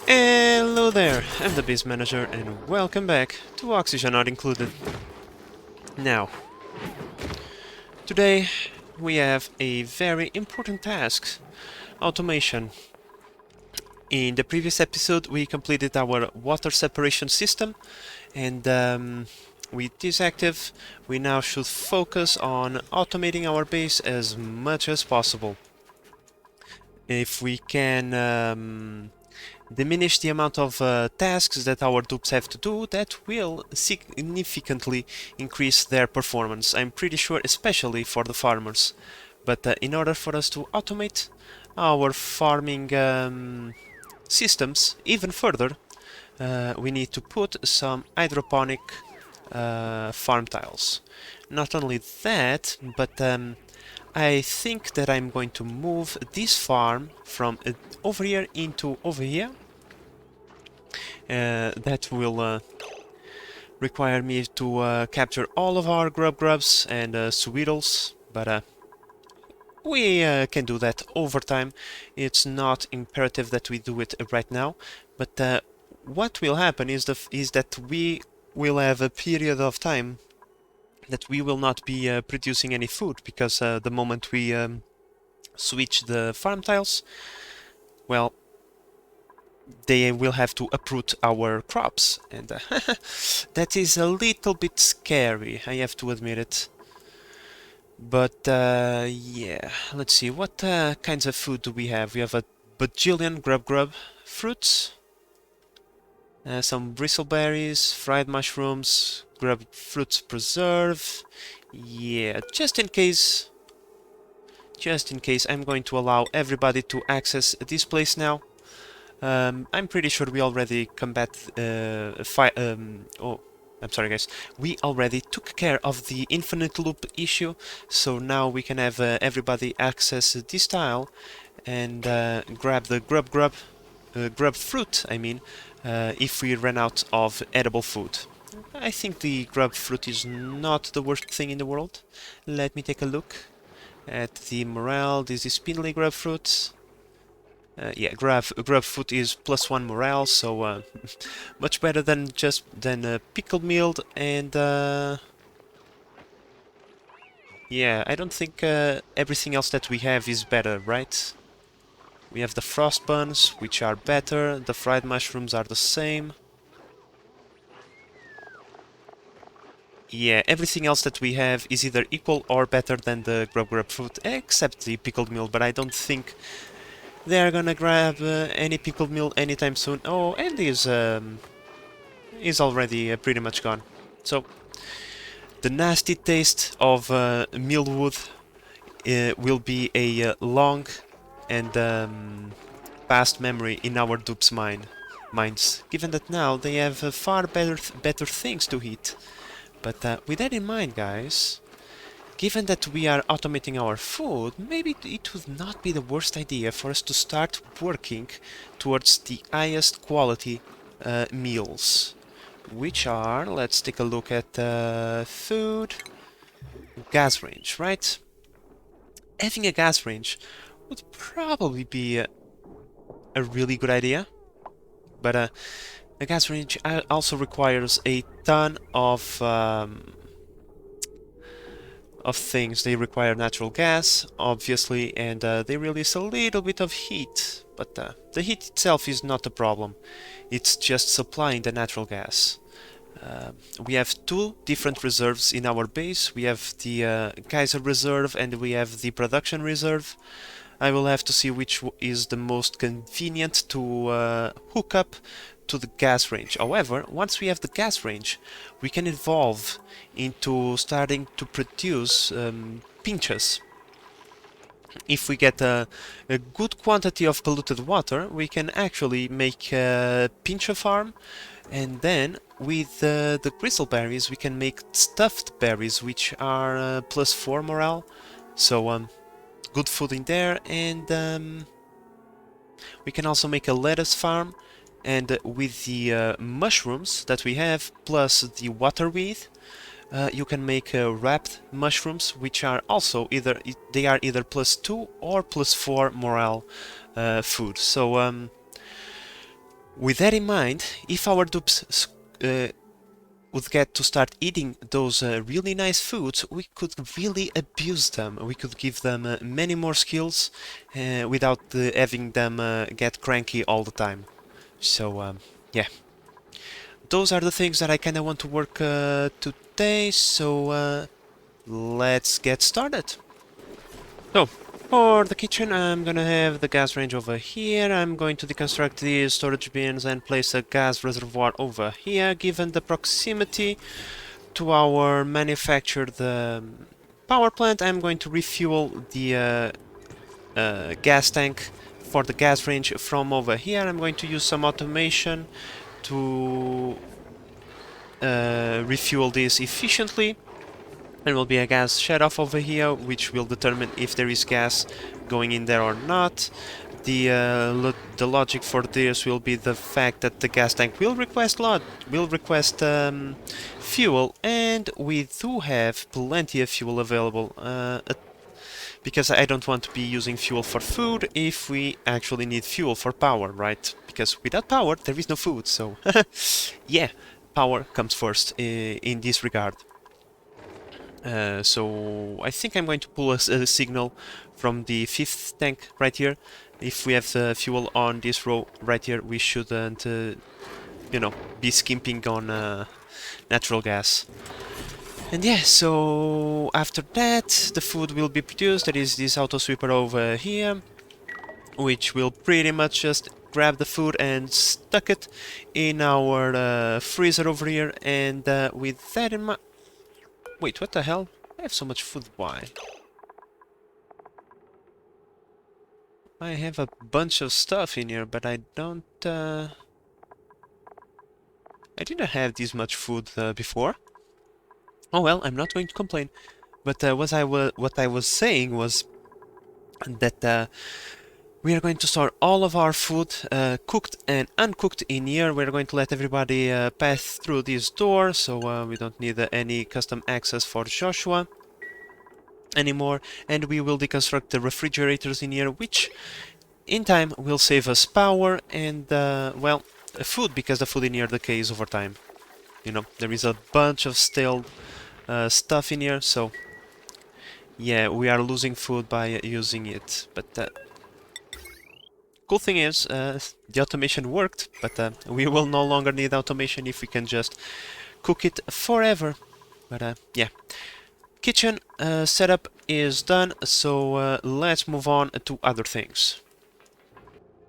Hello there, I'm the Base Manager and welcome back to Oxygen Not Included. Now, today we have a very important task, automation. In the previous episode we completed our water separation system and with this active we now should focus on automating our base as much as possible. If we can diminish the amount of tasks that our dupes have to do, that will significantly increase their performance. I'm pretty sure, especially for the farmers. But in order for us to automate our farming systems even further, we need to put some hydroponic farm tiles. Not only that, but I think that I'm going to move this farm from over here into over here. That will require me to capture all of our grubs and sweetles, but we can do that over time. It's not imperative that we do it right now, but what will happen is that we will have a period of time that we will not be producing any food, because the moment we switch the farm tiles, well, they will have to uproot our crops, and that is a little bit scary, I have to admit it. But yeah, let's see, what kinds of food do we have? We have a bajillion grub fruits, some bristleberries, fried mushrooms, grub fruits preserve. Yeah, just in case, I'm going to allow everybody to access this place now. I'm pretty sure we already I'm sorry guys. We already took care of the infinite loop issue, so now we can have everybody access this tile and grab the grub fruit, I mean, if we run out of edible food. I think the grub fruit is not the worst thing in the world. Let me take a look at the morale. This is spindly grub fruit. Yeah, grub fruit is +1 morale, so much better than pickled meal. And yeah, I don't think everything else that we have is better, right? We have the frost buns, which are better. The fried mushrooms are the same. Yeah, everything else that we have is either equal or better than the grub fruit, except the pickled meal. But I don't think they are gonna grab any pickled meal anytime soon. Oh, and is already pretty much gone. So the nasty taste of mealwood will be a long and past memory in our dupes' minds, given that now they have far better things to eat. But with that in mind, guys, given that we are automating our food, maybe it would not be the worst idea for us to start working towards the highest quality meals, which are, let's take a look at food, gas range, right? Having a gas range would probably be a really good idea, but a gas range also requires a ton of things. They require natural gas, obviously, and they release a little bit of heat, but the heat itself is not a problem. It's just supplying the natural gas. We have two different reserves in our base. We have the Geyser reserve and we have the production reserve. I will have to see which is the most convenient to hook up to the gas range. However, once we have the gas range, we can evolve into starting to produce pinches. If we get a good quantity of polluted water, we can actually make a pincher farm, and then with the bristleberries we can make stuffed berries, which are +4 morale. So good food in there, and we can also make a lettuce farm, and with the mushrooms that we have plus the waterweed, you can make wrapped mushrooms, which are also either +2 or +4 morale food. So With that in mind, if our dupes would get to start eating those really nice foods, we could really abuse them. We could give them many more skills without having them get cranky all the time. So, yeah. Those are the things that I kind of want to work today, so let's get started. So, for the kitchen, I'm gonna have the gas range over here. I'm going to deconstruct these storage bins and place a gas reservoir over here, given the proximity to our manufactured power plant. I'm going to refuel the gas tank for the gas range from over here. I'm going to use some automation to refuel this efficiently. There will be a gas shut-off over here, which will determine if there is gas going in there or not. The logic for this will be the fact that the gas tank will request fuel, and we do have plenty of fuel available. Because I don't want to be using fuel for food if we actually need fuel for power, right? Because without power, there is no food, so yeah, power comes first in this regard. So I think I'm going to pull a signal from the 5th tank right here. If we have the fuel on this row right here, we shouldn't, you know, be skimping on natural gas. And yeah, so after that, the food will be produced. There is this auto sweeper over here, which will pretty much just grab the food and stuck it in our freezer over here. And with that in mind... Wait, what the hell? I have so much food, why? I have a bunch of stuff in here, but I don't... I didn't have this much food before. Oh well, I'm not going to complain. But what I was saying was that we are going to store all of our food, cooked and uncooked, in here. We're going to let everybody pass through this door, so we don't need any custom access for Joshua anymore. And we will deconstruct the refrigerators in here, which in time will save us power and, well, food, because the food in here decays over time. You know, there is a bunch of stale stuff in here, so yeah, we are losing food by using it. But cool thing is, the automation worked, but we will no longer need automation if we can just cook it forever. But yeah, kitchen setup is done, so let's move on to other things.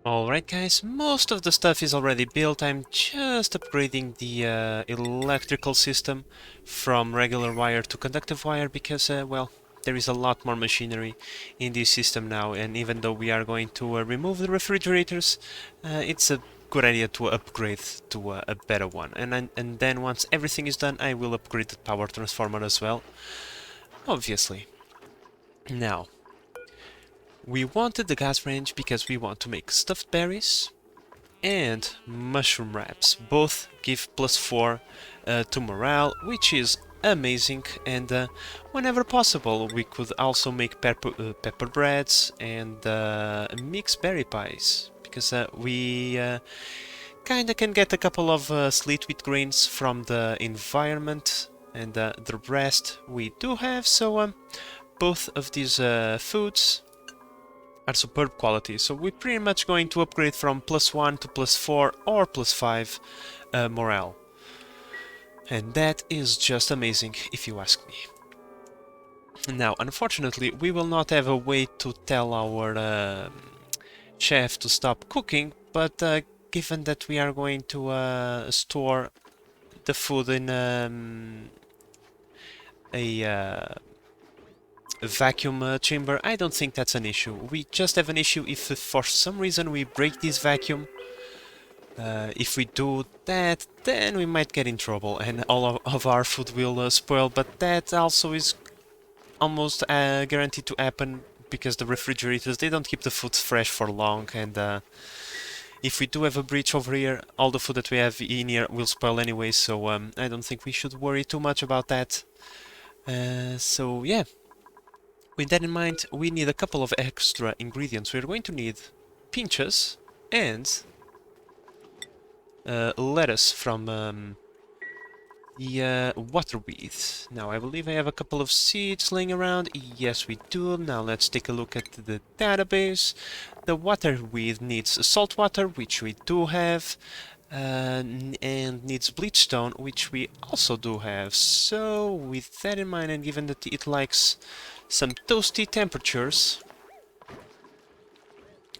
Alright guys, most of the stuff is already built. I'm just upgrading the electrical system from regular wire to conductive wire because, well, there is a lot more machinery in this system now, and even though we are going to remove the refrigerators, it's a good idea to upgrade to a better one. And then once everything is done, I will upgrade the power transformer as well, obviously. Now, we wanted the gas range because we want to make stuffed berries and mushroom wraps. Both give +4 to morale, which is amazing. And whenever possible, we could also make pepper breads and mixed berry pies, because we kinda can get a couple of sleet wheat grains from the environment, and the rest we do have. So both of these foods are superb quality, so we're pretty much going to upgrade from +1 to +4 or +5 morale. And that is just amazing, if you ask me. Now, unfortunately, we will not have a way to tell our chef to stop cooking, but given that we are going to store the food in a vacuum chamber, I don't think that's an issue. We just have an issue if for some reason we break this vacuum. If we do that, then we might get in trouble and all of our food will spoil, but that also is almost guaranteed to happen because the refrigerators, they don't keep the food fresh for long, and if we do have a breach over here, all the food that we have in here will spoil anyway, so I don't think we should worry too much about that. So yeah. With that in mind, we need a couple of extra ingredients. We're going to need pinches and lettuce from the water weed. Now, I believe I have a couple of seeds laying around. Yes, we do. Now, let's take a look at the database. The water weed needs salt water, which we do have, and needs bleach stone, which we also do have. So, with that in mind, and given that it likes some toasty temperatures,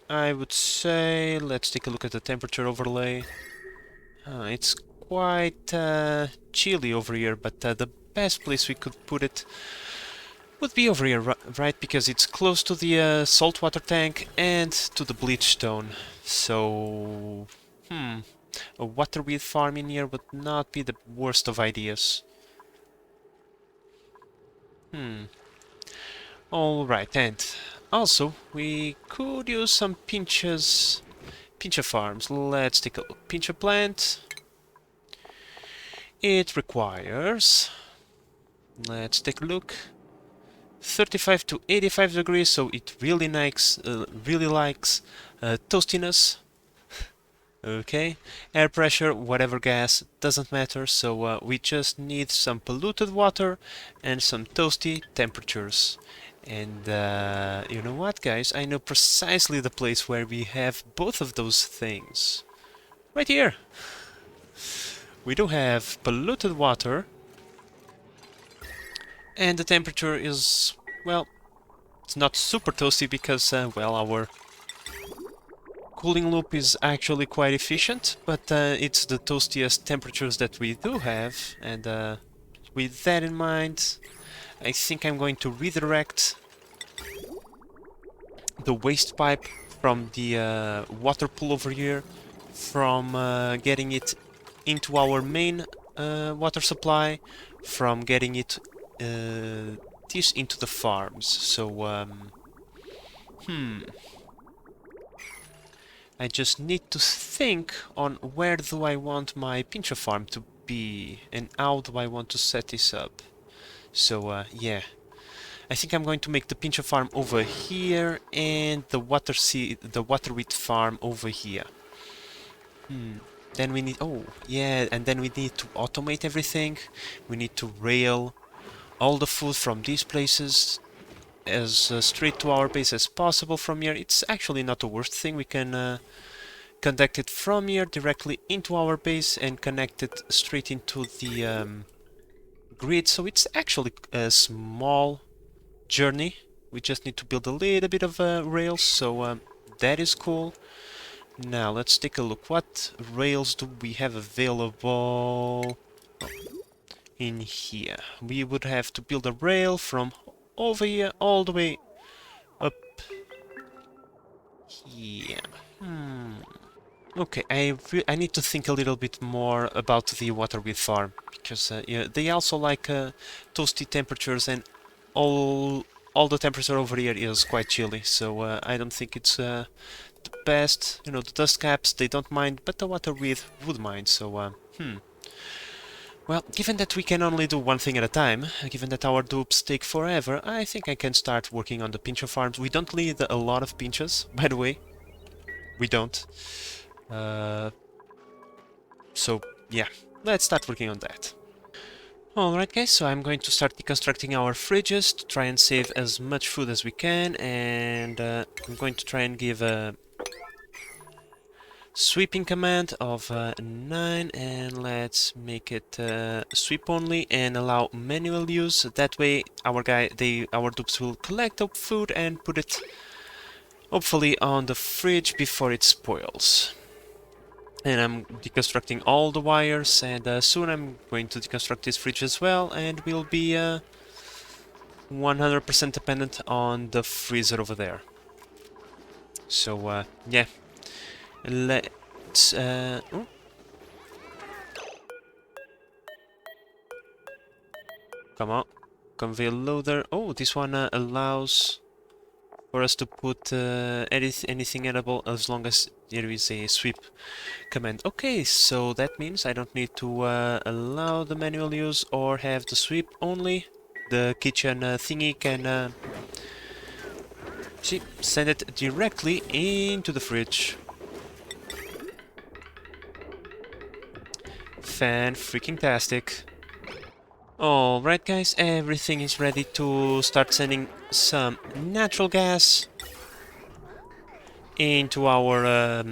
I would say let's take a look at the temperature overlay. It's quite chilly over here, but the best place we could put it would be over here, right? Because it's close to the saltwater tank and to the bleach stone. So, a water weed farm in here would not be the worst of ideas. Alright, and also we could use some pincher farms. Let's take a look. Pincher plant. It requires, let's take a look, 35 to 85 degrees, so it really likes toastiness. Okay, air pressure, whatever gas, doesn't matter, so we just need some polluted water and some toasty temperatures. And you know what, guys? I know precisely the place where we have both of those things. Right here! We do have polluted water, and the temperature is, well, it's not super toasty because, well, our cooling loop is actually quite efficient, but it's the toastiest temperatures that we do have, and with that in mind, I think I'm going to redirect the waste pipe from the water pool over here, from getting it into our main water supply, from getting it this into the farms. So I just need to think on where do I want my pincher farm to be and how do I want to set this up. So yeah, I think I'm going to make the pincher farm over here and the water wheat farm over here. Then we need, oh yeah, and then we need to automate everything. We need to rail all the food from these places as straight to our base as possible from here. It's actually not the worst thing. We can conduct it from here directly into our base and connect it straight into the grid. So it's actually a small journey. We just need to build a little bit of rails, so that is cool. Now let's take a look. What rails do we have available? Oh, in here. We would have to build a rail from over here all the way up here. Okay, I need to think a little bit more about the water wheat farm, because yeah, they also like toasty temperatures, and all the temperature over here is quite chilly, so I don't think it's the best. You know, the dust caps, they don't mind, but the water wheat would mind, so well, given that we can only do one thing at a time, given that our dupes take forever, I think I can start working on the pincher farms. We don't need a lot of pinchers, by the way. We don't. So, yeah, let's start working on that. Alright guys, so I'm going to start deconstructing our fridges to try and save as much food as we can, and I'm going to try and give a sweeping command of 9, and let's make it sweep only and allow manual use. That way our dupes will collect up food and put it hopefully on the fridge before it spoils. And I'm deconstructing all the wires, and soon I'm going to deconstruct this fridge as well, and we'll be 100% dependent on the freezer over there. So yeah, let's oh. Come on, conveyor loader. Oh, this one allows for us to put anything edible as long as there is a sweep command. Okay, so that means I don't need to allow the manual use or have the sweep only. The kitchen thingy can send it directly into the fridge. Fan-freaking-tastic. Alright guys, everything is ready to start sending some natural gas into our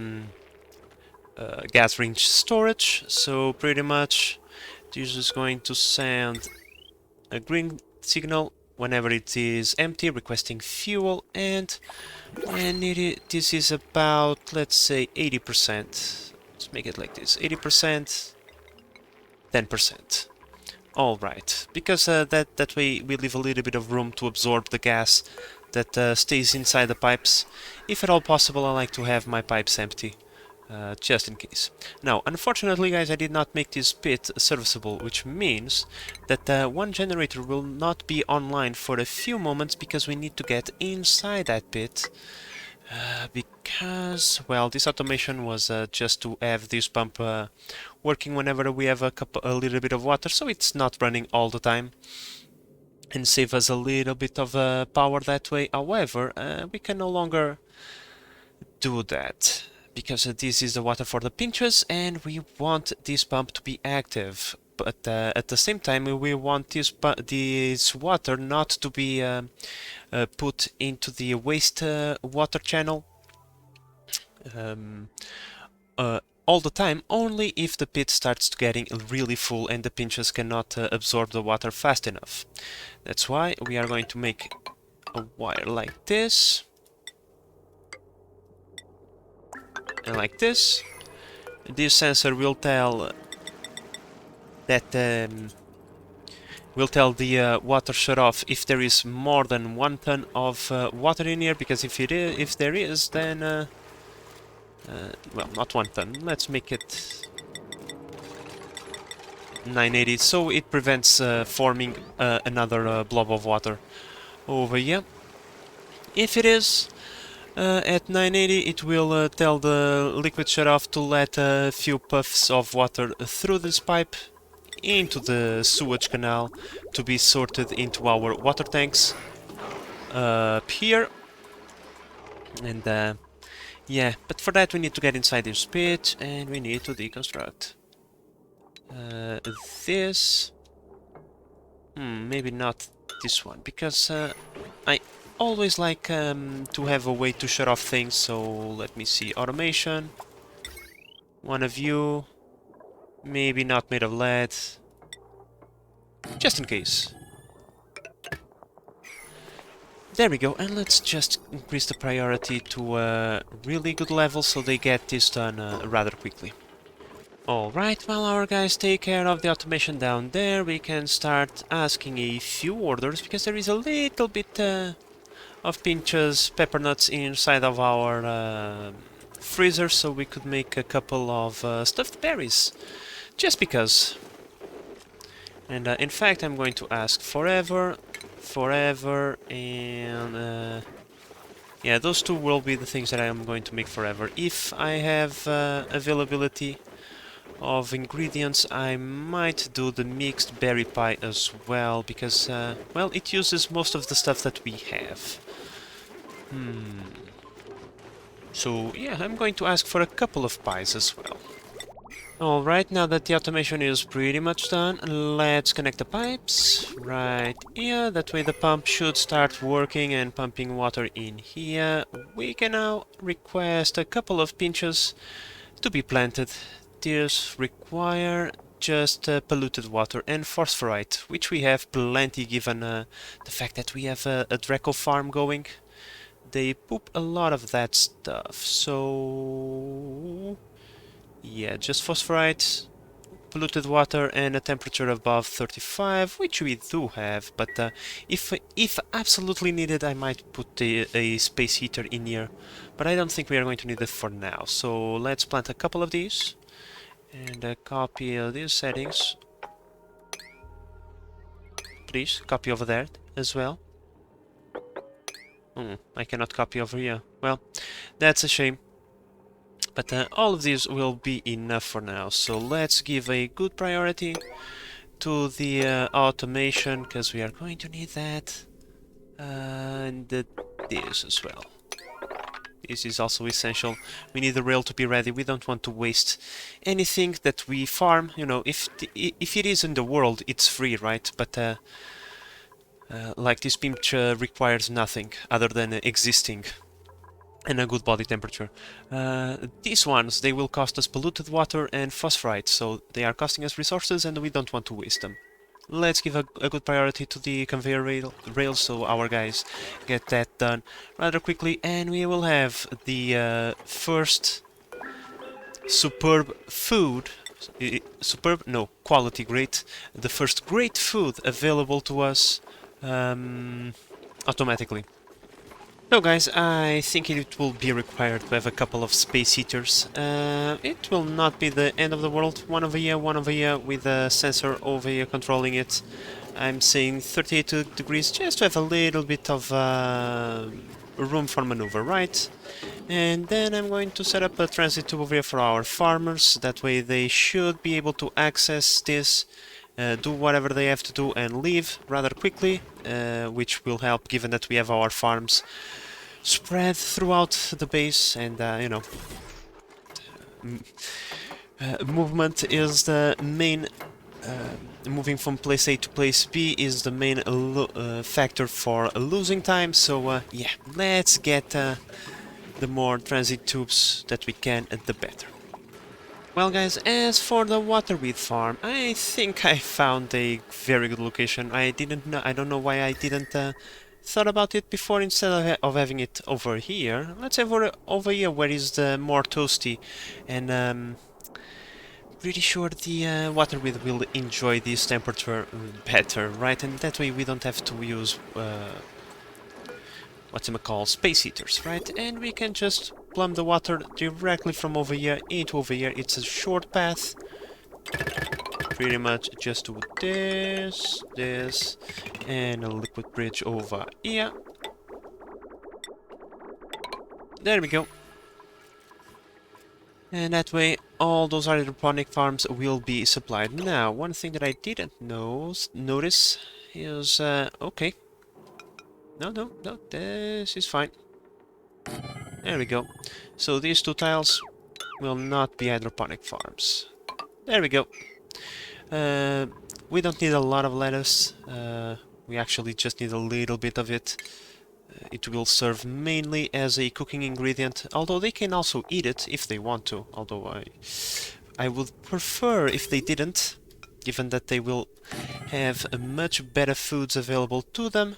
gas range storage. So pretty much this is going to send a green signal whenever it is empty, requesting fuel, and when this is about, let's say, 80%. Let's make it like this, 80%, 10%. Alright, because that way we leave a little bit of room to absorb the gas that stays inside the pipes. If at all possible, I like to have my pipes empty, just in case. Now, unfortunately guys, I did not make this pit serviceable, which means that one generator will not be online for a few moments because we need to get inside that pit. Because, well, this automation was just to have this pump working whenever we have a little bit of water, so it's not running all the time, and save us a little bit of power that way. However, we can no longer do that, because this is the water for the pinches, and we want this pump to be active. But at the same time, we want this water not to be put into the waste water channel all the time, only if the pit starts getting really full and the pinches cannot absorb the water fast enough. That's why we are going to make a wire like this and like this. This sensor will tell that will tell the water shut off if there is more than 1 ton of water in here, because if there is, then well, not 1 ton. Let's make it 980, so it prevents forming another blob of water over here. If it is at 980, it will tell the liquid shut-off to let a few puffs of water through this pipe into the sewage canal to be sorted into our water tanks up here. And yeah, but for that we need to get inside this pit and we need to deconstruct this. Maybe not this one, because I always like to have a way to shut off things. So let me see, automation, one of you, maybe not made of lead, just in case. There we go, and let's just increase the priority to a really good level so they get this done rather quickly. Alright, while our guys take care of the automation down there, we can start asking a few orders, because there is a little bit of pinches, pepper nuts inside of our freezer, so we could make a couple of stuffed berries, just because. And in fact, I'm going to ask forever, and yeah, those two will be the things that I am going to make forever. If I have availability of ingredients, I might do the mixed berry pie as well, because well, it uses most of the stuff that we have. So yeah, I'm going to ask for a couple of pies as well. Alright, now that the automation is pretty much done, let's connect the pipes right here. That way the pump should start working and pumping water in here. We can now request a couple of pinches to be planted. These require just polluted water and phosphorite, which we have plenty given the fact that we have a Draco farm going. They poop a lot of that stuff, so yeah, just phosphorite, polluted water, and a temperature above 35, which we do have, but if absolutely needed, I might put a space heater in here, but I don't think we are going to need it for now. So let's plant a couple of these, and copy these settings. Please, copy over there as well. I cannot copy over here. Well, that's a shame. But all of these will be enough for now, so let's give a good priority to the automation, because we are going to need that, and this as well. This is also essential. We need the rail to be ready. We don't want to waste anything that we farm. You know, if it is in the world, it's free, right? But like this pinch requires nothing other than existing and a good body temperature. These ones, they will cost us polluted water and phosphorite, so they are costing us resources and we don't want to waste them. Let's give a good priority to the conveyor rails so our guys get that done rather quickly, and we will have the first superb food, superb, no, quality great, the first great food available to us automatically. So guys, I think it will be required to have a couple of space heaters. It will not be the end of the world. One over here with a sensor over here controlling it. I'm saying 38 degrees just to have a little bit of room for maneuver, right? And then I'm going to set up a transit tube over here for our farmers. That way they should be able to access this, do whatever they have to do and leave rather quickly, which will help given that we have our farms spread throughout the base, and you know, movement is the main. Moving from place A to place B is the main factor for losing time. So yeah, let's get the more transit tubes that we can, the better. Well guys, as for the waterweed farm, I think I found a very good location. I don't know why I didn't thought about it before instead of having it over here. Let's have over here where is the more toasty, and pretty sure the waterweed will enjoy this temperature better, right? And that way we don't have to use whatchamacallit, space heaters, right? And we can just plumb the water directly from over here into over here. It's a short path. Pretty much just do this, this, and a liquid bridge over here. There we go. And that way all those hydroponic farms will be supplied. Now, one thing that I didn't notice is, okay. No, this is fine. There we go. So these two tiles will not be hydroponic farms. There we go. We don't need a lot of lettuce. We actually just need a little bit of it. It will serve mainly as a cooking ingredient, although they can also eat it if they want to. Although I would prefer if they didn't, given that they will have much better foods available to them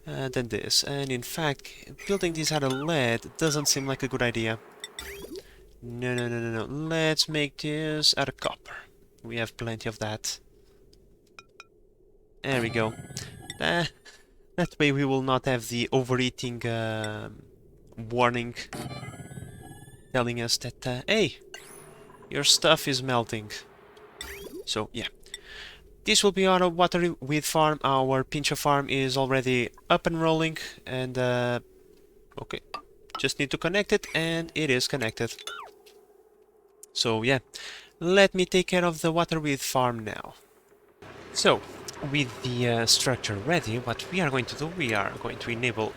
than this. And in fact, building these out of lead doesn't seem like a good idea. No. Let's make this out of copper. We have plenty of that. There we go. That way we will not have the overeating warning telling us that, hey, your stuff is melting. So, yeah. This will be our waterweed farm. Our pincher farm is already up and rolling. And, okay. Just need to connect it, and it is connected. So, yeah. Let me take care of the waterweed farm now. So, with the structure ready, what we are going to do, we are going to enable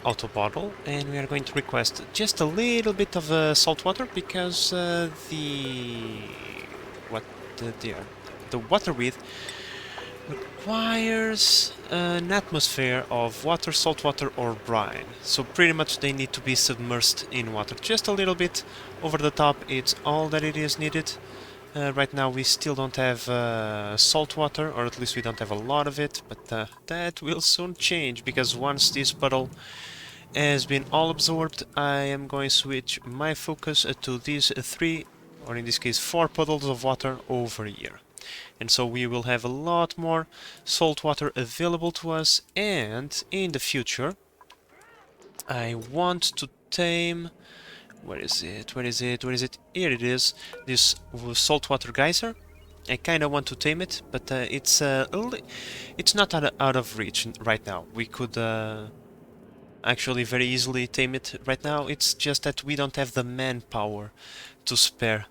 auto bottle, and we are going to request just a little bit of salt water because the waterweed requires an atmosphere of water, salt water, or brine. So pretty much they need to be submersed in water. Just a little bit over the top, it's all that it is needed. Right now we still don't have salt water, or at least we don't have a lot of it, but that will soon change, because once this puddle has been all absorbed, I am going to switch my focus to these 3, or in this case 4 puddles of water over here. And so we will have a lot more salt water available to us, and in the future I want to tame... Where is it? Here it is. This Saltwater Geyser. I kind of want to tame it, but it's not out of reach right now. We could actually very easily tame it right now. It's just that we don't have the manpower to spare.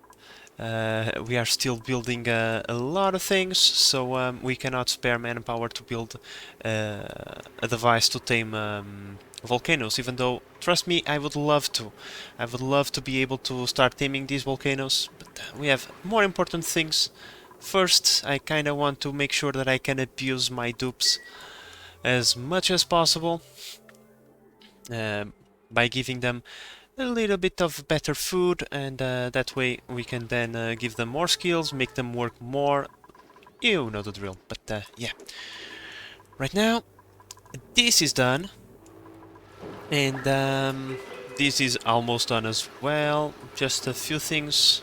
We are still building a lot of things, so we cannot spare manpower to build a device to tame volcanoes, even though, trust me, I would love to. I would love to be able to start taming these volcanoes, but we have more important things. First, I kinda want to make sure that I can abuse my dupes as much as possible by giving them a little bit of better food, and that way we can then give them more skills, make them work more. You know the drill, but yeah. Right now, this is done, and this is almost done as well. Just a few things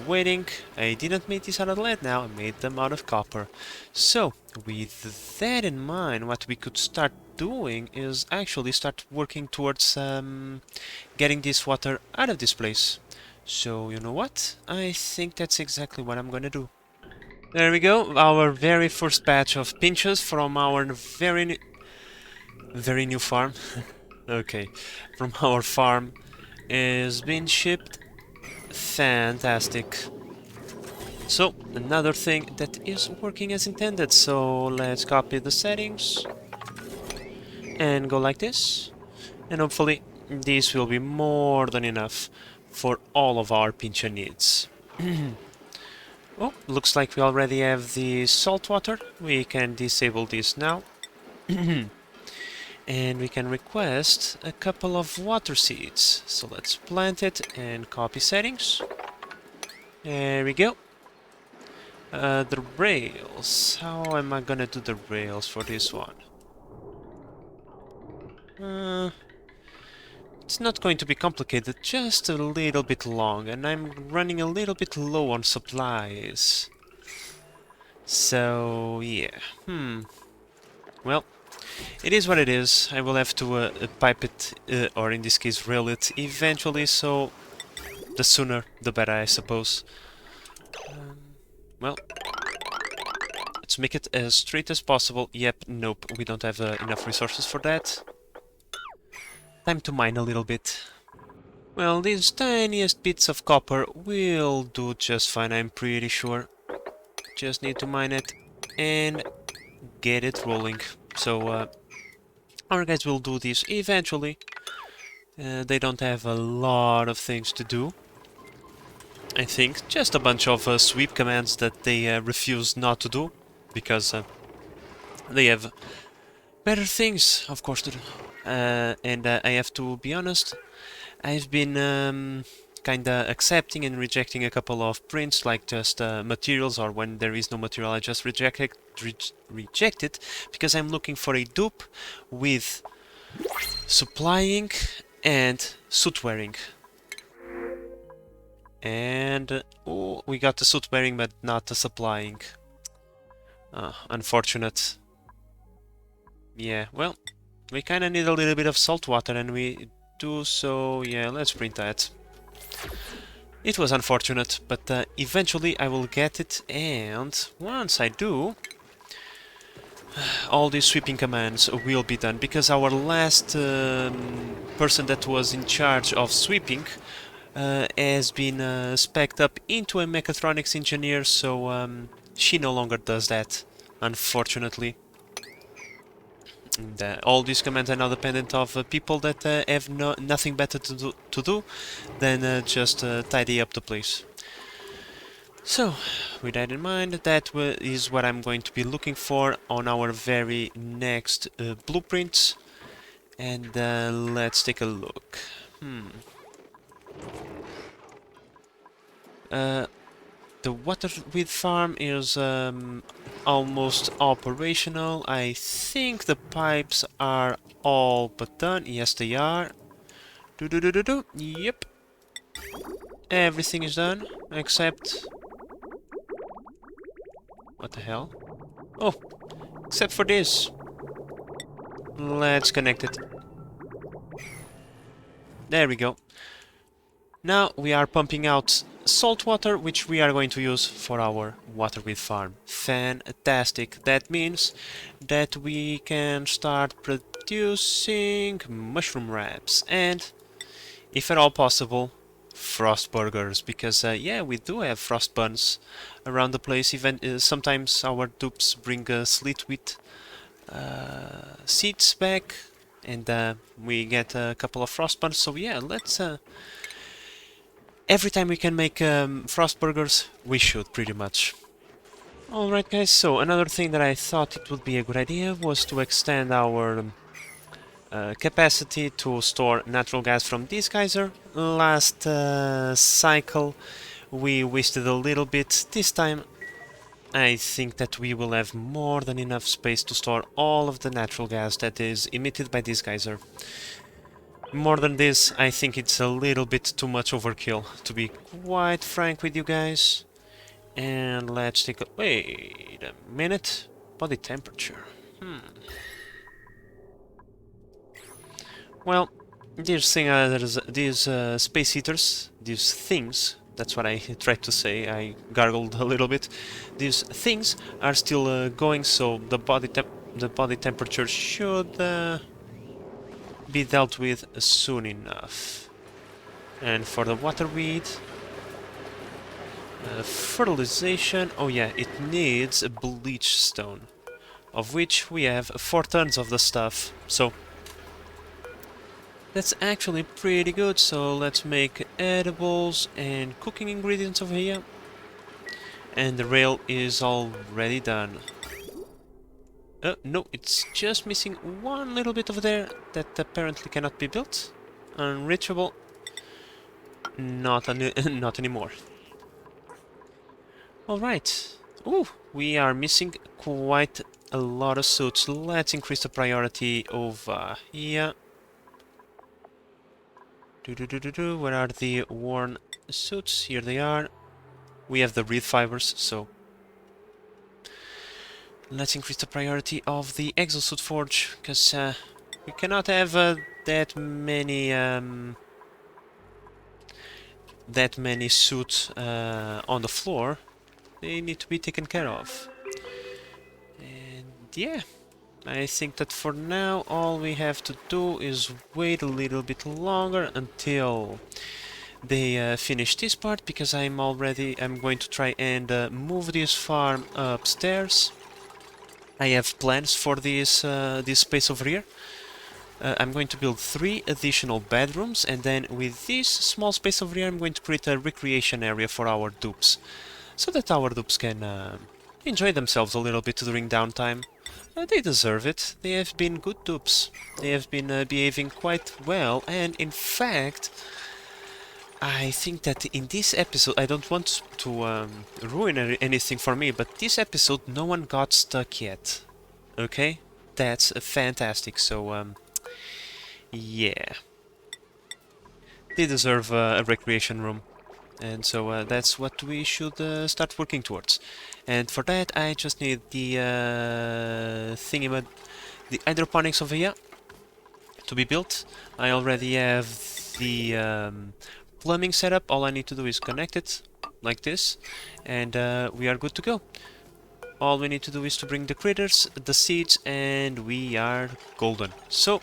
waiting. I didn't make this out of lead now, I made them out of copper. So, with that in mind, what we could start doing is actually start working towards getting this water out of this place. So, you know what? I think that's exactly what I'm gonna do. There we go, our very first batch of pinches from our very new farm. Okay, from our farm is being shipped. Fantastic. So, another thing that is working as intended. So, let's copy the settings and go like this. And hopefully, this will be more than enough for all of our pincher needs. Oh, looks like we already have the salt water. We can disable this now. And we can request a couple of water seeds. So let's plant it and copy settings. There we go. The rails. How am I gonna do the rails for this one? It's not going to be complicated, just a little bit long, and I'm running a little bit low on supplies. So, yeah. Well, it is what it is. I will have to pipe it, or in this case rail it, eventually, so the sooner the better, I suppose. Well, let's make it as straight as possible. Yep, nope, we don't have enough resources for that. Time to mine a little bit. Well, these tiniest bits of copper will do just fine, I'm pretty sure. Just need to mine it and get it rolling. So, our guys will do this eventually. They don't have a lot of things to do. I think just a bunch of sweep commands that they refuse not to do, because they have better things, of course, to do. And I have to be honest, I've been kinda accepting and rejecting a couple of prints, like just materials, or when there is no material I just reject it, because I'm looking for a dupe with supplying and suit wearing. And oh, we got the suit wearing but not the supplying. Unfortunate. Yeah, well, we kinda need a little bit of salt water, and we do, so yeah, let's print that. It was unfortunate, but eventually I will get it, and once I do, all these sweeping commands will be done, because our last person that was in charge of sweeping has been spec'd up into a mechatronics engineer, so she no longer does that, unfortunately. And, all these commands are now dependent of people that have nothing better to do than just tidy up the place. So, with that in mind, that is what I'm going to be looking for on our very next blueprints. And let's take a look. The water wheat farm is almost operational. I think the pipes are all but done. Yes, they are. Yep. Everything is done except... What the hell? Oh, except for this. Let's connect it. There we go. Now we are pumping out salt water, which we are going to use for our water wheat farm. Fantastic. That means that we can start producing mushroom wraps and, if at all possible, frost burgers, because yeah, we do have frost buns around the place. Even sometimes our dupes bring sleet wheat seeds back, and we get a couple of frost buns. So yeah, let's every time we can make frost burgers, we should pretty much. Alright guys, so another thing that I thought it would be a good idea was to extend our capacity to store natural gas from this geyser. Last cycle we wasted a little bit. This time I think that we will have more than enough space to store all of the natural gas that is emitted by this geyser. More than this, I think it's a little bit too much overkill, to be quite frank with you guys. And let's take a... wait a minute. Body temperature. Well, these space heaters, these things, that's what I tried to say, I gargled a little bit. These things are still going, so the body temperature should be dealt with soon enough. And for the water weed, fertilization, oh yeah, it needs a bleach stone, of which we have 4 tons of the stuff, so that's actually pretty good. So let's make edibles and cooking ingredients over here. And the rail is already done. No, it's just missing one little bit over there that apparently cannot be built. Unreachable. Not anymore. Alright. Ooh, we are missing quite a lot of suits. Let's increase the priority over here. Where are the worn suits? Here they are. We have the reed fibers, so let's increase the priority of the exosuit forge, because we cannot have that many suits on the floor. They need to be taken care of. And yeah, I think that for now all we have to do is wait a little bit longer until they finish this part, because I'm going to try and move this farm upstairs. I have plans for this space over here. I'm going to build 3 additional bedrooms, and then with this small space over here I'm going to create a recreation area for our dupes, so that our dupes can enjoy themselves a little bit during downtime. They deserve it. They have been good dupes. They have been behaving quite well, and in fact I think that in this episode, I don't want to ruin anything for me, but this episode no one got stuck yet. Okay? That's fantastic, so yeah. They deserve a recreation room, and so that's what we should start working towards. And for that I just need the the hydroponics over here to be built. I already have the plumbing setup. All I need to do is connect it like this, and we are good to go. All we need to do is to bring the critters, the seeds, and we are golden. So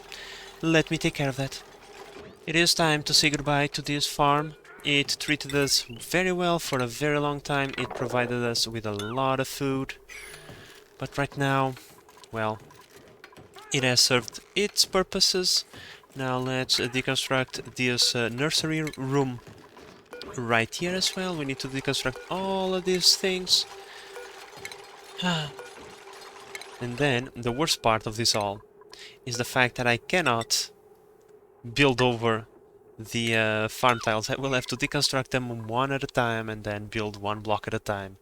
let me take care of that. It is time to say goodbye to this farm. It treated us very well for a very long time. It provided us with a lot of food, but right now, well, it has served its purposes. Now let's deconstruct this nursery room right here as well. We need to deconstruct all of these things. And then, the worst part of this all is the fact that I cannot build over the farm tiles. I will have to deconstruct them one at a time and then build one block at a time.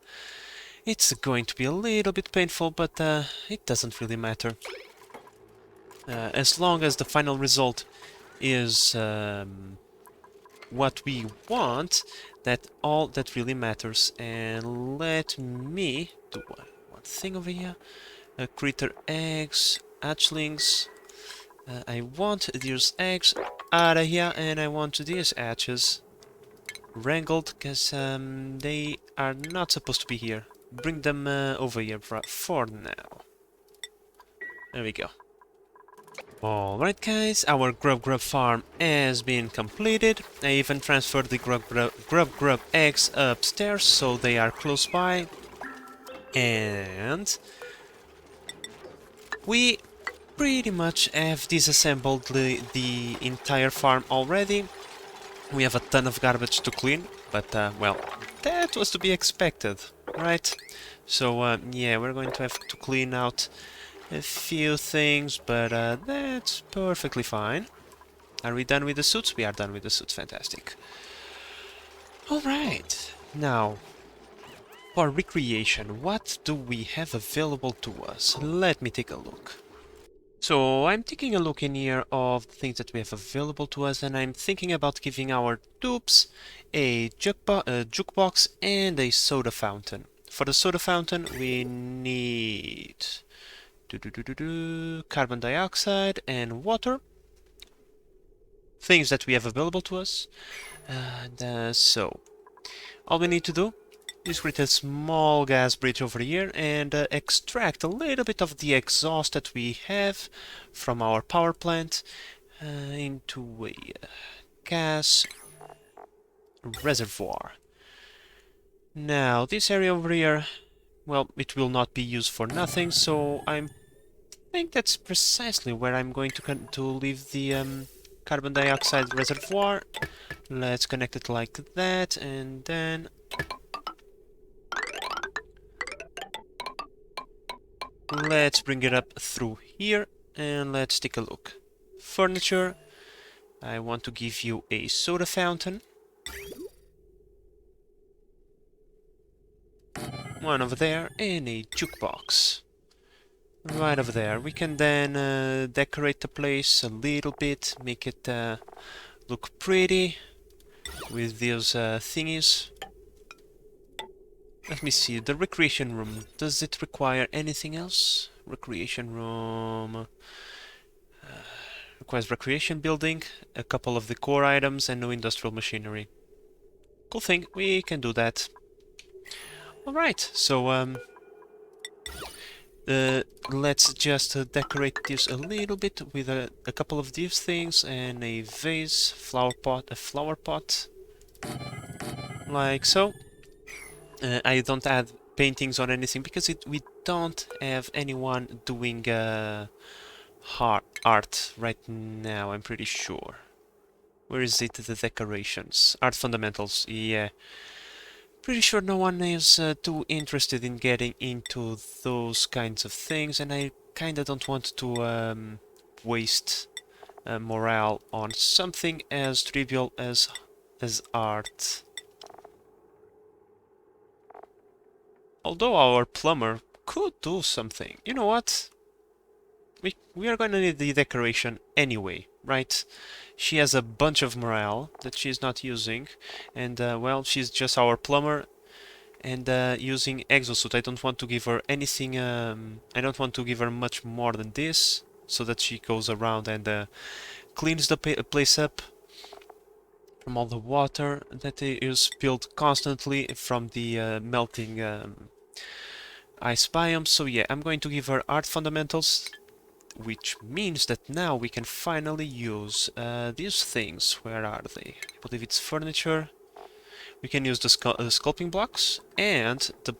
It's going to be a little bit painful, but it doesn't really matter. As long as the final result is what we want, that's all that really matters. And let me do one thing over here. Critter eggs, hatchlings. I want these eggs out of here, and I want these hatches wrangled, because they are not supposed to be here. Bring them over here for now. There we go. Alright guys, our grub farm has been completed. I even transferred the grub eggs upstairs, so they are close by. And we pretty much have disassembled the entire farm already. We have a ton of garbage to clean, but well, that was to be expected, right? So yeah, we're going to have to clean out a few things, but that's perfectly fine. Are we done with the suits? We are done with the suits, fantastic. Alright, now, for recreation, what do we have available to us? Let me take a look. So I'm taking a look in here of the things that we have available to us, and I'm thinking about giving our dupes a jukebox and a soda fountain. For the soda fountain, we need carbon dioxide and water, things that we have available to us. And so, all we need to do is create a small gas bridge over here and extract a little bit of the exhaust that we have from our power plant into a gas reservoir. Now, this area over here, well, it will not be used for nothing, so I think that's precisely where I'm going to leave the carbon dioxide reservoir. Let's connect it like that, and then let's bring it up through here, and let's take a look. Furniture, I want to give you a soda fountain. One over there, and a jukebox. Right over there. We can then decorate the place a little bit, make it look pretty with those thingies. Let me see, the recreation room, does it require anything else? Recreation room requires recreation building, a couple of the core items, and no industrial machinery. Cool thing, we can do that. Alright, so let's just decorate this a little bit with a couple of these things and a vase, flower pot, like so. I don't add paintings or anything because we don't have anyone doing art right now, I'm pretty sure. Where is it, the decorations? Art fundamentals, yeah. Pretty sure no one is too interested in getting into those kinds of things, and I kinda don't want to waste morale on something as trivial as art. Although our plumber could do something. You know what? We are gonna need the decoration anyway, right? She has a bunch of morale that she's not using, and well, she's just our plumber, and using exosuit. I don't want to give her anything, I don't want to give her much more than this, so that she goes around and cleans the place up from all the water that is spilled constantly from the melting ice biome. So yeah, I'm going to give her art fundamentals, which means that now we can finally use these things. Where are they? I believe it's furniture. We can use the sculpting blocks and the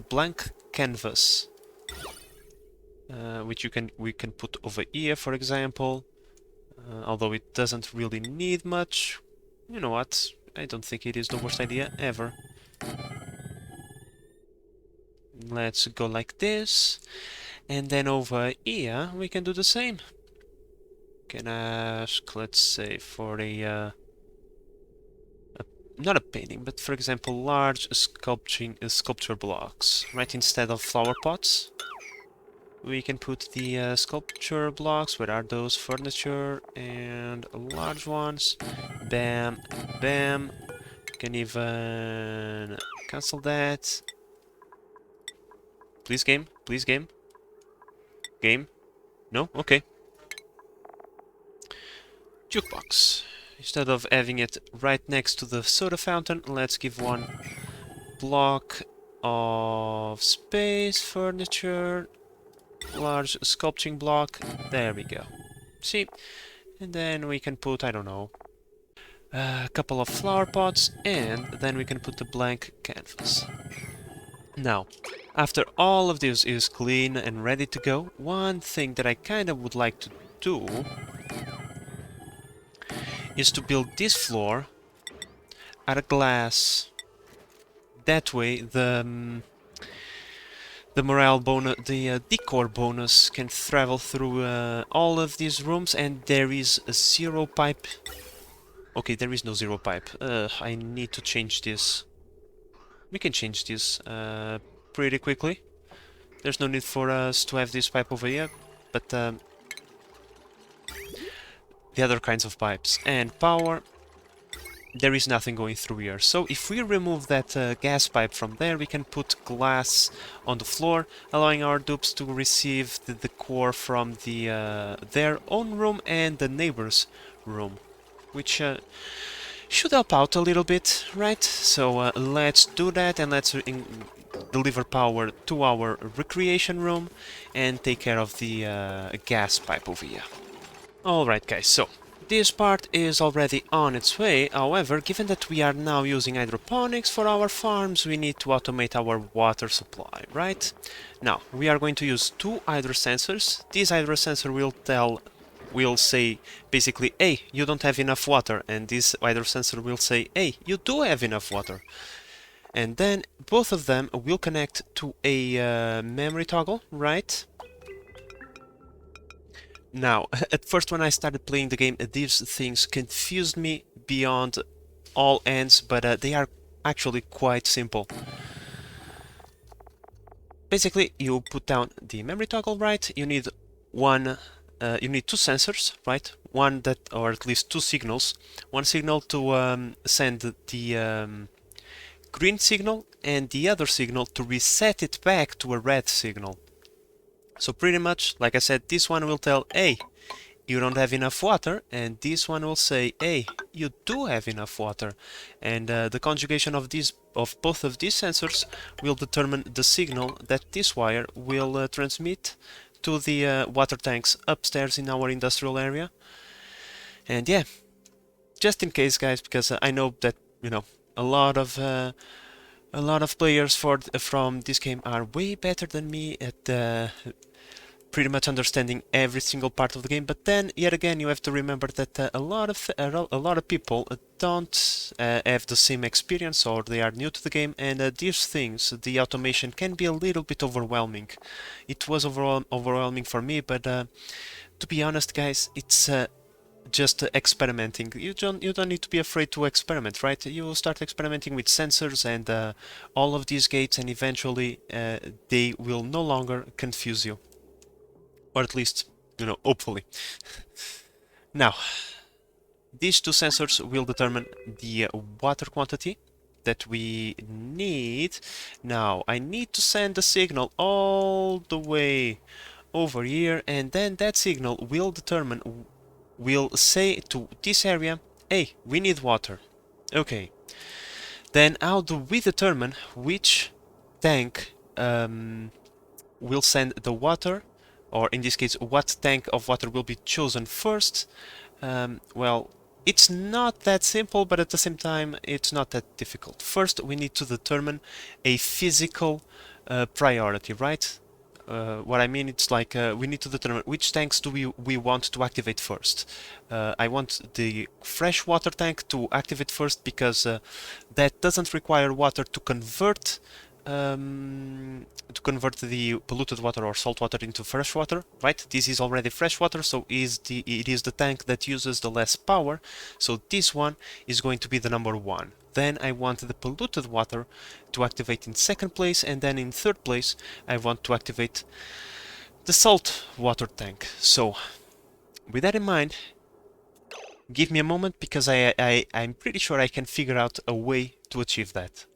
blank canvas, which we can put over here, for example. Although it doesn't really need much. You know what? I don't think it is the worst idea ever. Let's go like this. And then over here, we can do the same. Can ask, let's say, for not a painting, but for example, large sculpture blocks, right? Instead of flower pots, we can put the sculpture blocks. Where are those? Furniture and large ones. Bam, bam. We can even cancel that. Please, game. Please, game. Game? No? Okay. Jukebox. Instead of having it right next to the soda fountain, let's give one block of space, furniture, large sculpting block. There we go. See? And then we can put, I don't know, a couple of flower pots, and then we can put the blank canvas. Now, After all of this is clean and ready to go, one thing that I kind of would like to do is to build this floor out of glass. That way the morale bonus, the decor bonus can travel through all of these rooms, and there is a zero pipe. Okay, there is no zero pipe. I need to change this. We can change this pretty quickly. There's no need for us to have this pipe over here, but the other kinds of pipes and power, there is nothing going through here. So if we remove that gas pipe from there, we can put glass on the floor, allowing our dupes to receive the core from their own room and the neighbor's room, which should help out a little bit, right? So let's do that, and let's deliver power to our recreation room and take care of the gas pipe over here. Alright guys, so this part is already on its way. However, given that we are now using hydroponics for our farms, we need to automate our water supply, right? Now, we are going to use two hydro sensors. This hydro sensor will say basically, hey, you don't have enough water, and this hydro sensor will say, hey, you do have enough water. And then both of them will connect to a memory toggle, right? Now, at first when I started playing the game, these things confused me beyond all ends, but they are actually quite simple. Basically, you put down the memory toggle, right? You need you need two sensors, right? One that, or at least two signals. One signal to send the green signal, and the other signal to reset it back to a red signal. So pretty much, like I said, this one will tell, hey, you don't have enough water, and this one will say, hey, you do have enough water. And the conjugation of both of these sensors will determine the signal that this wire will transmit to the water tanks upstairs in our industrial area. And yeah, just in case, guys, because I know that, you know, a lot of players from this game are way better than me at pretty much understanding every single part of the game. But then, yet again, you have to remember that a lot of people don't have the same experience, or they are new to the game, and these things, the automation can be a little bit overwhelming. It was overwhelming for me, but to be honest, guys, it's just experimenting. You don't need to be afraid to experiment, right? You start experimenting with sensors and all of these gates, and eventually they will no longer confuse you, or at least, you know, hopefully. Now, these two sensors will determine the water quantity that we need. Now, I need to send the signal all the way over here, and then that signal will say to this area, hey, we need water. Okay. Then how do we determine which tank will send the water, or in this case, what tank of water will be chosen first? Well, it's not that simple, but at the same time, it's not that difficult. First, we need to determine a physical priority, right? What I mean, it's like we need to determine which tanks do we want to activate first. I want the freshwater tank to activate first because that doesn't require water to convert the polluted water or salt water into fresh water, right? This is already fresh water, so it is the tank that uses the less power, so this one is going to be the number one. Then I want the polluted water to activate in second place, and then in third place I want to activate the salt water tank. So with that in mind, give me a moment, because I'm pretty sure I can figure out a way to achieve that.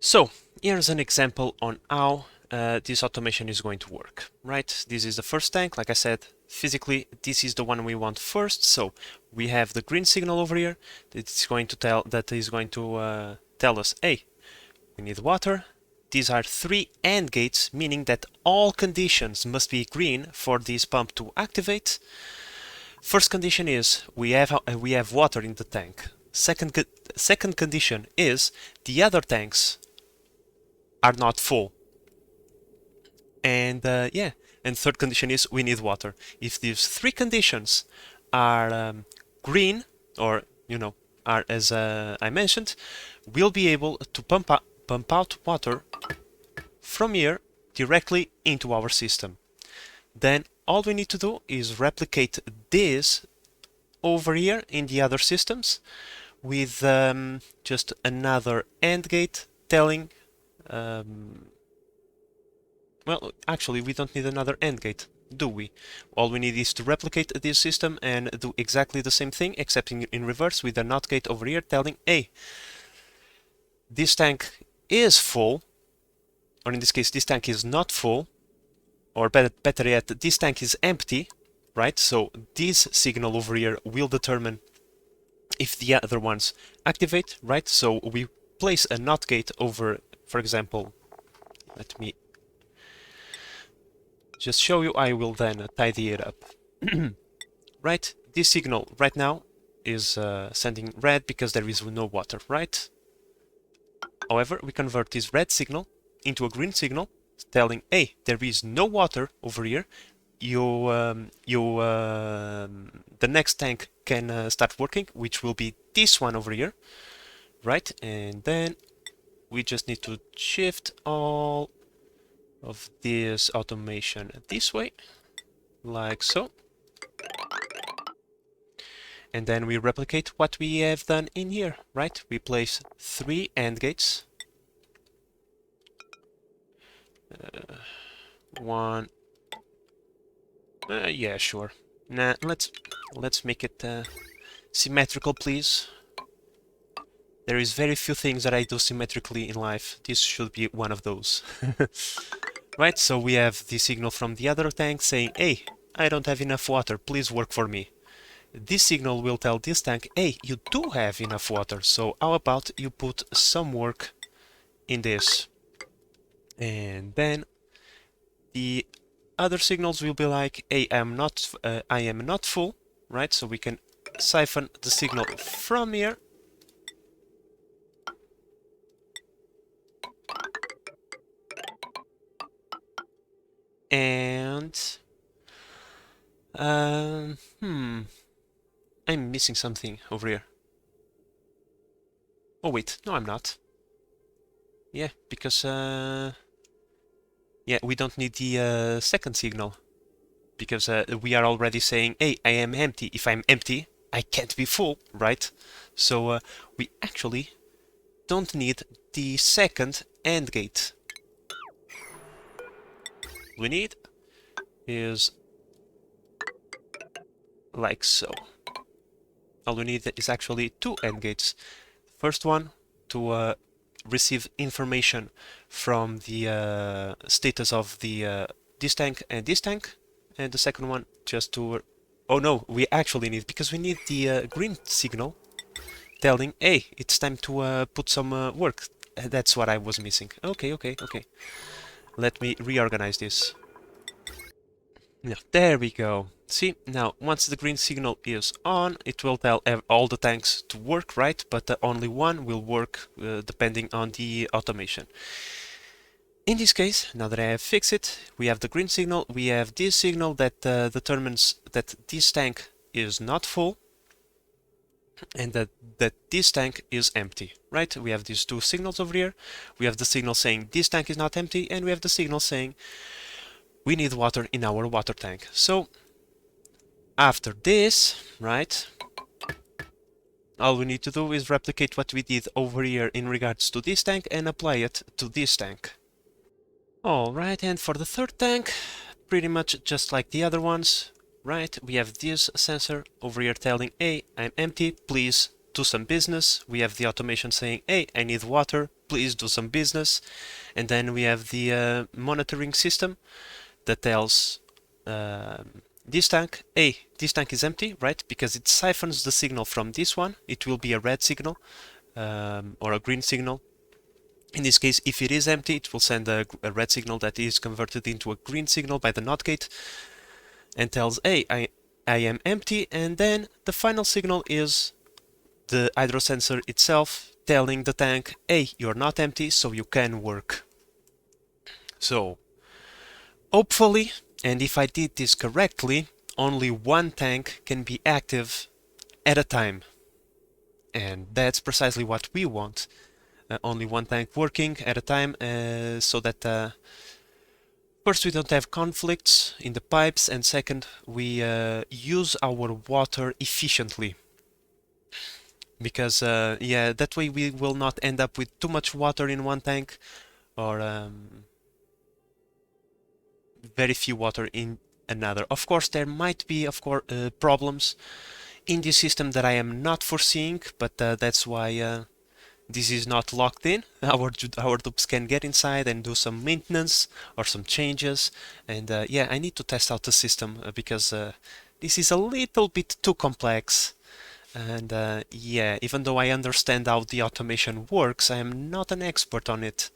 So here's an example on how this automation is going to work, right? This is the first tank. Like I said, physically this is the one we want first. So we have the green signal over here. It's going to tell us, hey, we need water. These are 3 AND gates, meaning that all conditions must be green for this pump to activate. First condition is we have water in the tank. Second condition is the other tanks are not full. And yeah, and third condition is we need water. If these three conditions are green, or are as I mentioned, we'll be able to pump out water from here directly into our system. Then all we need to do is replicate this over here in the other systems with just another AND gate telling well, actually, we don't need another AND gate, do we? All we need is to replicate this system and do exactly the same thing, except in reverse with a NOT gate over here telling, hey, this tank is full, or in this case, this tank is not full, or better yet, this tank is empty, right? So this signal over here will determine if the other ones activate, right? So we place a NOT gate over, for example, let me just show you. I will then tidy it up. Right? This signal right now is sending red because there is no water, right? However, we convert this red signal into a green signal telling, hey, there is no water over here. The next tank can start working, which will be this one over here, right? And then we just need to shift all of this automation this way, like so. And then we replicate what we have done in here, right? We place 3 AND gates. One. Yeah, sure. Nah, let's make it symmetrical, please. There is very few things that I do symmetrically in life. This should be one of those. Right, so we have the signal from the other tank saying, hey, I don't have enough water, please work for me. This signal will tell this tank, hey, you do have enough water, so how about you put some work in this? And then the other signals will be like, hey, I am not full, right? So we can siphon the signal from here. And I'm missing something over here. Oh wait, no, I'm not. Yeah, because yeah, we don't need the second signal because we are already saying, hey, I am empty. If I'm empty, I can't be full, right? So we actually don't need the second AND gate. We need is like so. All we need is actually 2 AND gates. First one to receive information from the status of the this tank, and the second one just to oh no, we actually need, because we need the green signal telling, hey, it's time to put some work. That's what I was missing. Okay. Let me reorganize this. Yeah, there we go. See, now once the green signal is on, it will tell all the tanks to work, right? But only one will work depending on the automation. In this case, now that I have fixed it, we have the green signal, we have this signal that determines that this tank is not full and that this tank is empty, right? We have these two signals over here. We have the signal saying this tank is not empty, and we have the signal saying we need water in our water tank. So after this, right, all we need to do is replicate what we did over here in regards to this tank and apply it to this tank. Alright, and for the third tank, pretty much just like the other ones, right, we have this sensor over here telling, hey, I'm empty, please do some business. We have the automation saying, hey, I need water, please do some business. And then we have the monitoring system that tells this tank, hey, this tank is empty, right? Because it siphons the signal from this one. It will be a red signal or a green signal. In this case, if it is empty, it will send a red signal that is converted into a green signal by the NOT gate and tells, hey, I am empty. And then the final signal is the hydro sensor itself telling the tank, hey, you're not empty, so you can work. So Hopefully, and if I did this correctly, only one tank can be active at a time. And that's precisely what we want. Only one tank working at a time, so that first we don't have conflicts in the pipes, and second we use our water efficiently. Because yeah, that way we will not end up with too much water in one tank, or very few water in another. Of course, there might be, problems in this system that I am not foreseeing, but that's why this is not locked in. Our dupes can get inside and do some maintenance or some changes. And yeah, I need to test out the system because this is a little bit too complex. And yeah, even though I understand how the automation works, I am not an expert on it.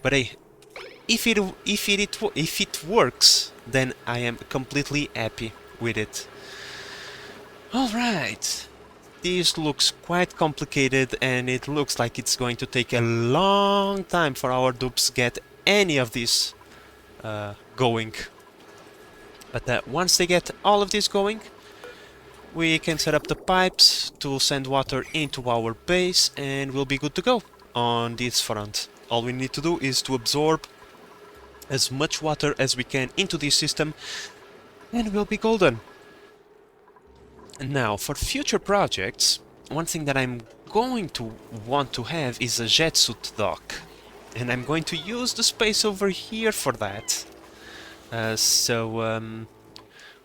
But hey, if it works, then I am completely happy with it. All right. This looks quite complicated, and it looks like it's going to take a long time for our dupes get any of this going. But once they get all of this going, we can set up the pipes to send water into our base, and we'll be good to go on this front. All we need to do is to absorb as much water as we can into this system, and we'll be golden. Now, for future projects, one thing that I'm going to want to have is a jet suit dock. And I'm going to use the space over here for that.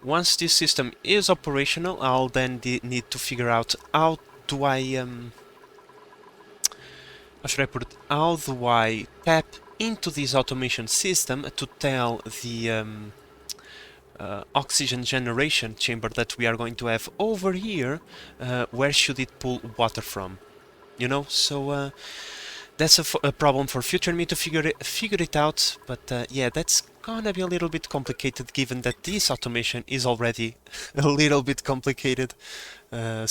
Once this system is operational, I'll then need to figure out how do I... how should I put it? How do I tap into this automation system to tell the... oxygen generation chamber that we are going to have over here, where should it pull water from? You know, so that's a problem for future me to figure it out. But yeah, that's gonna be a little bit complicated, given that this automation is already a little bit complicated. Yeah.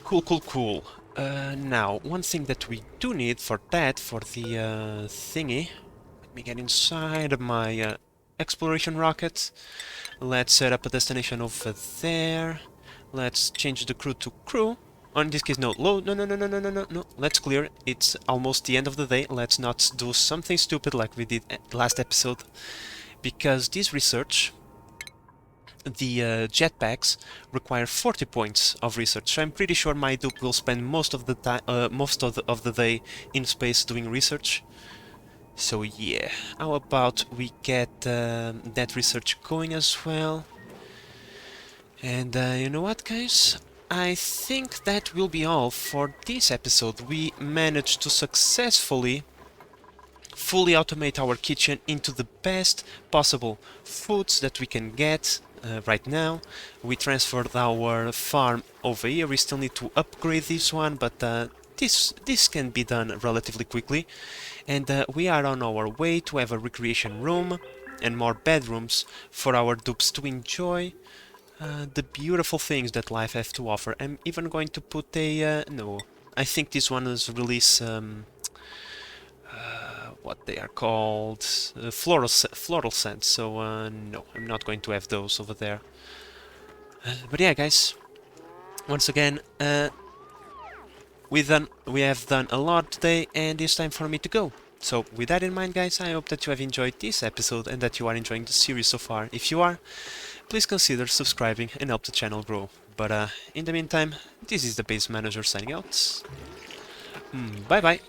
Cool. Now, one thing that we do need for that, for the thingy. Let me get inside of my exploration rocket. Let's set up a destination over there. Let's change the crew to crew. Or in this case, no. No. Let's clear. It's almost the end of the day. Let's not do something stupid like we did last episode. Because this research, the jetpacks, require 40 points of research. So I'm pretty sure my dupe will spend most of the time, most of the day in space doing research. So yeah, how about we get that research going as well. And you know what, guys? I think that will be all for this episode. We managed to successfully fully automate our kitchen into the best possible foods that we can get right now. We transferred our farm over here. We still need to upgrade this one, but this can be done relatively quickly. And we are on our way to have a recreation room and more bedrooms for our dupes to enjoy the beautiful things that life has to offer. I'm even going to put a... no, I think this one is release... what they are called... floral scents, so no, I'm not going to have those over there. But yeah, guys, once again, we have done a lot today, and it's time for me to go. So with that in mind, guys, I hope that you have enjoyed this episode and that you are enjoying the series so far. If you are, please consider subscribing and help the channel grow. But in the meantime, this is the Base Manager signing out. Bye bye.